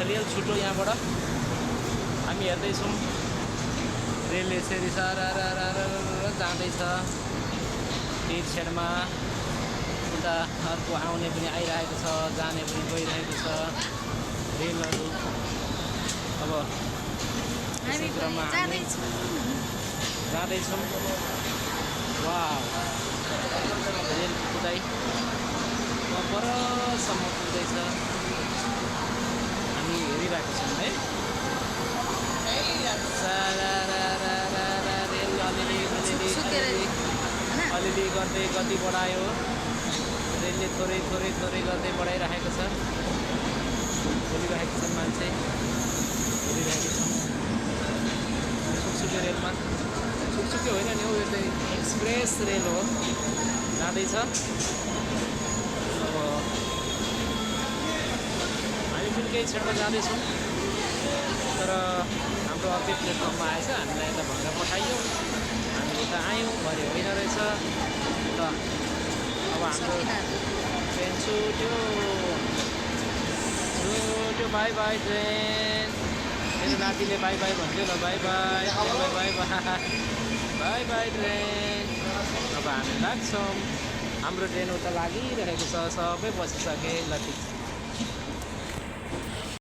rail छुटो यहाँबाट हामी हेर्दैछौँ रेल यसरी जाँदैछ तिरछेडमा उता अर्को आउने पनि आइरहेको छ जाने पनि गइरहेको छ रेलहरू अब हामी क्रममा जाँदैछौँ वाउ रेल कुदाइ परसम्म पुग्दैछ हामी हेरिरहेको छौँ है रेल अलिअलि गर्दै गति बढायो रेलले थोरै गर्दै बढाइरहेको छ बोलिरहेको छन् मान्छे हेरिरहेको छौँ सुकसुके रेलमा सुकसुके होइन नि हौ यो चाहिँ एक्सप्रेस रेल हो जाँदैछ अब हामी पनि केही क्षणमा जाँदैछौँ तर हाम्रो अर्कै प्लेटफर्ममा आएछ हामीलाई यता भनेर पठाइयो हामी यता आयौँ भरे होइन रहेछ त अब हाम्रो ट्रेन छुट्यो बाई बाई ट्रेन मेरो नातिले बाई बाई भन्थ्यो ल बाई बाई ट्रेन अब हामी लाग्छौँ हाम्रो ट्रेन उता लागिरहेको छ सबै बसिसके ल ठिक छ